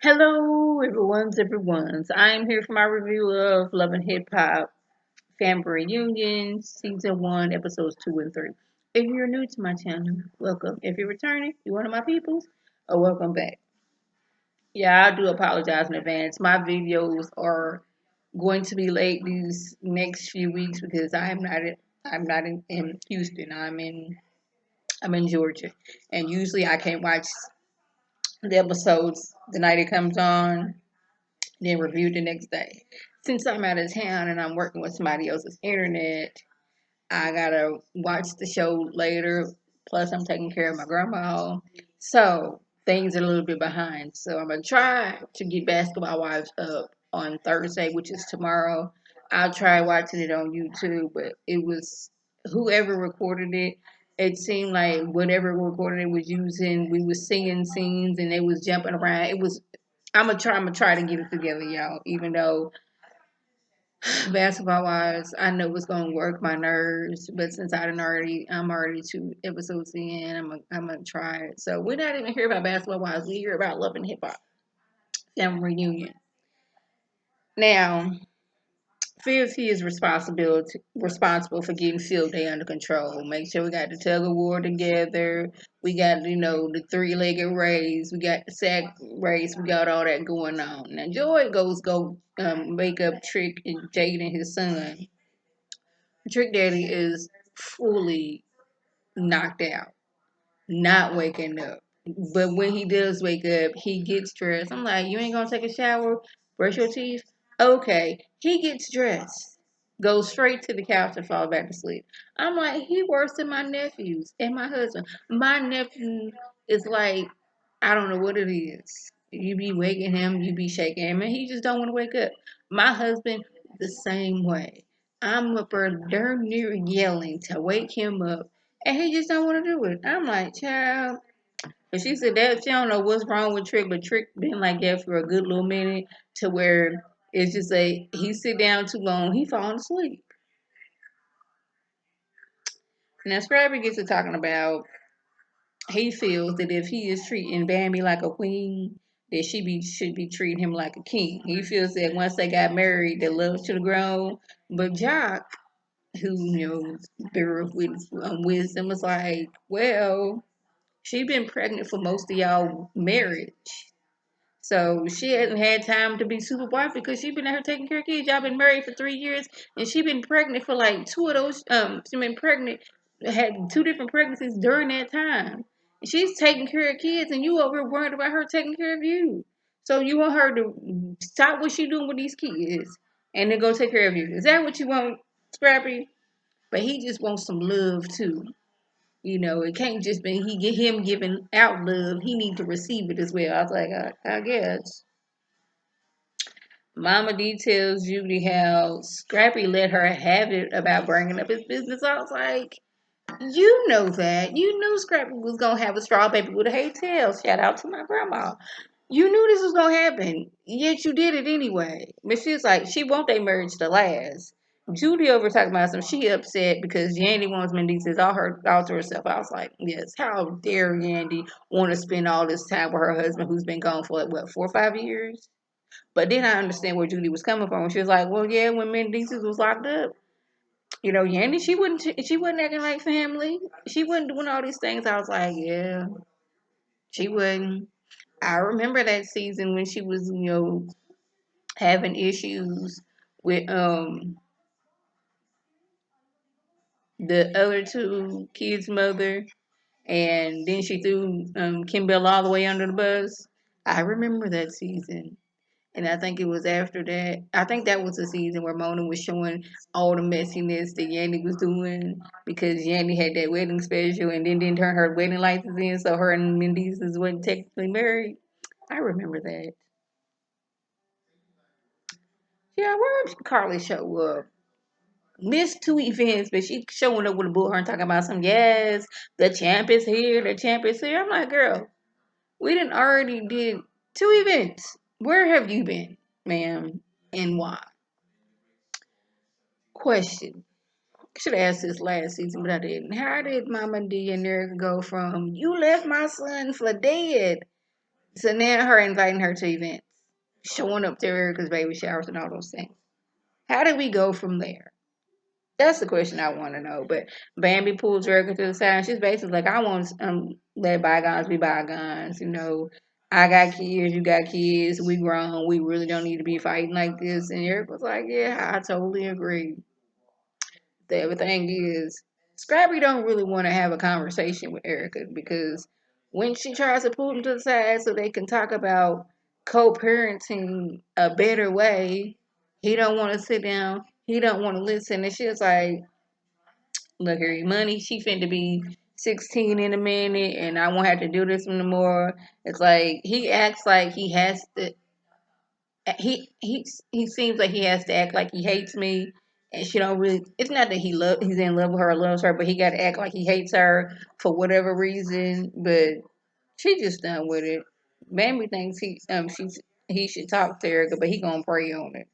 Hello, everyone's. I'm here for my review of Love and Hip Hop Family Reunion, Season 1, Episodes 2 and 3. If you're new to my channel, welcome. If you're returning, you're one of my peoples, welcome back. Yeah, I do apologize in advance. My videos are going to be late these next few weeks because I'm not in Houston. I'm in Georgia. And usually I can't watch the episodes the night it comes on then review the next day. Since I'm out of town and I'm working with somebody else's internet, I gotta watch the show later. Plus, I'm taking care of my grandma. So, things are a little bit behind. So, I'm gonna try to get Basketball Wives up on Thursday, which is tomorrow. I'll try watching it on YouTube, but it was whoever recorded it. It seemed like whatever recorded it was using, we was singing scenes and they was jumping around. It was I'm gonna try to get it together, y'all. Even though basketball wise, I know it's gonna work my nerves, but since I'm already 2 episodes in, I'm gonna try it. So we're not even here about basketball wise. We hear about Love and Hip Hop Family Reunion. Now, Fierce he is responsible for getting Field Day under control. Make sure we got the tug of war together. We got the 3-legged race. We got the sack race. We got all that going on. Now Joy go wake up Trick and Jade and his son. Trick Daddy is fully knocked out, not waking up. But when he does wake up, he gets dressed. I'm like, you ain't gonna take a shower, brush your teeth? Okay. He gets dressed, goes straight to the couch and falls back to sleep. I'm like, he worse than my nephews and my husband. My nephew is like, I don't know what it is. You be waking him, you be shaking him, and he just don't want to wake up. My husband, the same way. I'm up there darn near yelling to wake him up, and he just don't want to do it. I'm like, child. And she said that she don't know what's wrong with Trick, but Trick been like that for a good little minute to where it's just he sit down too long, he falling asleep. Now Scrappy gets to talking about he feels that if he is treating Bambi like a queen, that should be treating him like a king. He feels that once they got married, their love should have grown. But Jock, who bear with wisdom, was like, well, she been pregnant for most of y'all marriage. So she hasn't had time to be super wife because she been out here taking care of kids. Y'all been married for 3 years, and she been pregnant for like two of those. She been pregnant, had two different pregnancies during that time. And she's taking care of kids, and you over worried about her taking care of you. So you want her to stop what she doing with these kids and then go take care of you. Is that what you want, Scrappy? But he just wants some love too. It can't just be he get him giving out love. He need to receive it as well. I was like, I guess. Mama D tells Judy how Scrappy let her have it about bringing up his business. I was like, you know that. You knew Scrappy was going to have a straw baby with a hay tail. Shout out to my grandma. You knew this was going to happen, yet you did it anyway. But she's like, she want their marriage to last. Judy over talking about some, she upset because Yandy wants Mendices all to herself. I was like, yes, how dare Yandy want to spend all this time with her husband who's been gone for, what, 4 or 5 years? But then I understand where Judy was coming from. She was like, "Well, yeah, when Mendices was locked up, Yandy, she wasn't acting like family. She wasn't doing all these things." I was like, "Yeah, she wouldn't." I remember that season when she was, having issues with the other two kids' mother, and then she threw Kim Bell all the way under the bus. I remember that season. And I think it was after that. I think that was the season where Mona was showing all the messiness that Yandy was doing because Yandy had that wedding special and then didn't turn her wedding license in, so her and Mendices wasn't technically married. I remember that. Yeah, where did Carly show up? Missed 2 events, but she showing up with a bullhorn talking about some, yes, the champ is here, the champ is here. I'm like, girl, we didn't already did 2 events. Where have you been, ma'am, and why? Question. Should have asked this last season, but I didn't. How did Mama D and Erica go from you left my son for dead So now her inviting her to events, showing up to Erica's baby showers and all those things. How do we go from there? That's the question I want to know. But Bambi pulls Erica to the side. She's basically like, I want to let bygones be bygones. You know, I got kids, you got kids, we grown, we really don't need to be fighting like this. And Eric was like, yeah, I totally agree. The other thing is, Scrappy don't really want to have a conversation with Erica because when she tries to pull him to the side so they can talk about co-parenting a better way, he don't want to sit down. He don't want to listen. And she's like, look here, money, she finna be 16 in a minute and I won't have to do this anymore. It's like he acts like he has to he seems like he has to act like he hates me and she don't really it's not that he's in love with her or loves her, but he gotta act like he hates her for whatever reason. But she just done with it. Bambi thinks he should talk to Erica, but he gonna pray on it.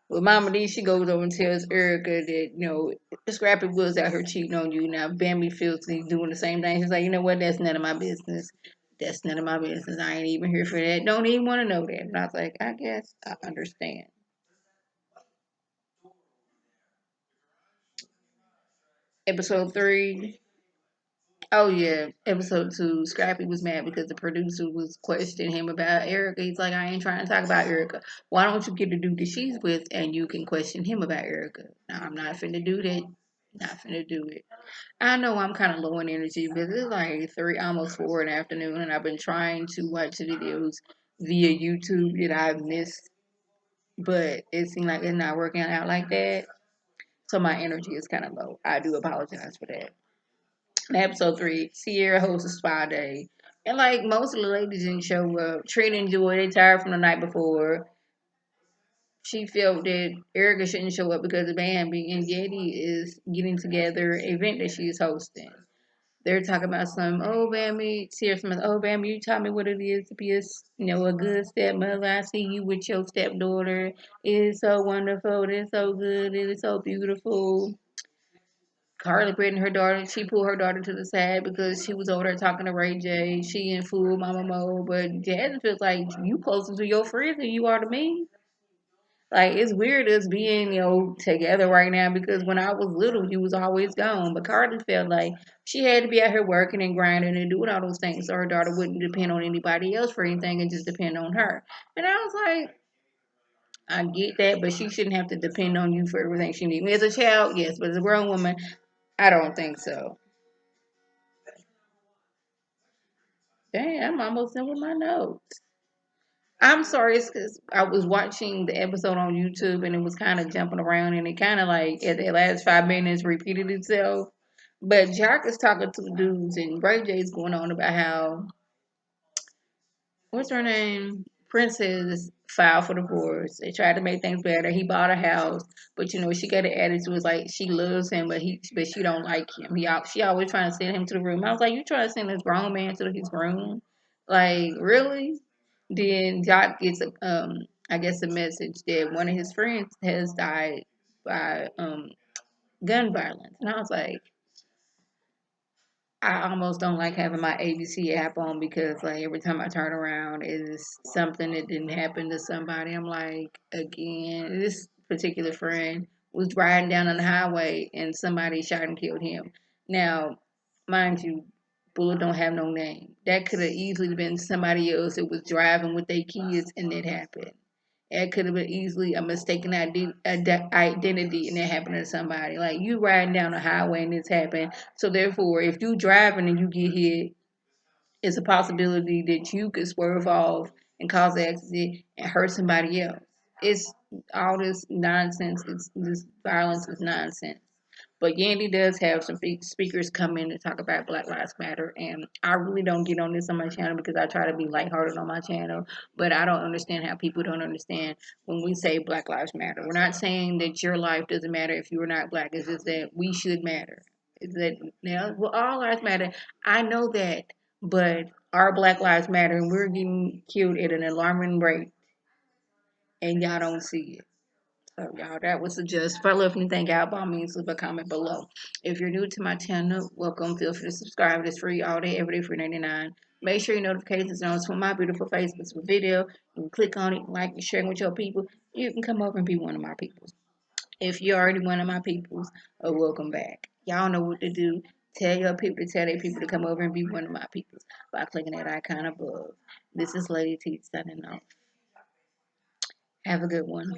With Mama D, she goes over and tells Erica that, Scrappy was out here cheating on you. Now, Bambi feels he's doing the same thing. She's like, you know what? That's none of my business. That's none of my business. I ain't even here for that. Don't even want to know that. And I was like, I guess I understand. Episode 3. Oh, yeah. Episode 2. Scrappy was mad because the producer was questioning him about Erica. He's like, I ain't trying to talk about Erica. Why don't you get the dude that she's with and you can question him about Erica? Now, I'm not finna do that. Not finna do it. I know I'm kind of low in energy because it's like 3, almost 4 in the afternoon, and I've been trying to watch videos via YouTube that I've missed, but it seems like it's not working out like that. So my energy is kind of low. I do apologize for that. In episode 3, Sierra hosts a spa day. And like most of the ladies didn't show up. Trina and Joy, they tired from the night before. She felt that Erica shouldn't show up because of Bambi, and Yeti is getting together an event that she's hosting. They're talking about some, oh, Bambi, Sierra Smith, oh, Bambi, you taught me what it is to be a good stepmother. I see you with your stepdaughter. It is so wonderful. It is so good. It is so beautiful. Carly Britt and her daughter, she pulled her daughter to the side because she was over there talking to Ray J. She and fool Mama Mo, but Jasmine feels like you closer to your friends than you are to me. Like it's weird us being, together right now because when I was little, you was always gone. But Carly felt like she had to be out here working and grinding and doing all those things so her daughter wouldn't depend on anybody else for anything and just depend on her. And I was like, I get that, but she shouldn't have to depend on you for everything she needs. As a child, yes, but as a grown woman, I don't think so. Damn, I'm almost done with my notes. I'm sorry, it's because I was watching the episode on YouTube and it was kind of jumping around and it kind of like at the last 5 minutes repeated itself. But Jack is talking to the dudes and Ray J's going on about how what's her name? Princess filed for divorce. They tried to make things better. He bought a house, but she got an attitude. Was like she loves him, but she don't like him. She always trying to send him to the room. I was like, you trying to send this grown man to his room? Like really? Then Jock gets I guess a message that one of his friends has died by gun violence, and I was like, I almost don't like having my ABC app on because like every time I turn around it is something that didn't happen to somebody. I'm like, again, this particular friend was riding down on the highway and somebody shot and killed him. Now, mind you, Bullet don't have no name. That could have easily been somebody else that was driving with their kids and it happened. It could have been easily a mistaken identity and it happened to somebody. Like you riding down the highway and this happened. So therefore, if you driving and you get hit, it's a possibility that you could swerve off and cause an accident and hurt somebody else. It's all this nonsense. This violence is nonsense. But Yandy does have some big speakers come in to talk about Black Lives Matter, and I really don't get on this on my channel because I try to be lighthearted on my channel. But I don't understand how people don't understand when we say Black Lives Matter. We're not saying that your life doesn't matter if you are not black. It's just that we should matter. Is that well, all lives matter. I know that, but our Black Lives Matter, and we're getting killed at an alarming rate, and y'all don't see it. So y'all, that was just if I love anything out by means leave a comment below. If you're new to my channel, welcome. Feel free to subscribe. It's free all day, every day for 99. Make sure your notifications are on to my beautiful Facebook's video. You can click on it, like and share it with your people. You can come over and be one of my people. If you're already one of my peoples, welcome back. Y'all know what to do. Tell your people to tell their people to come over and be one of my peoples by clicking that icon above. This is Lady T signing off. Have a good one.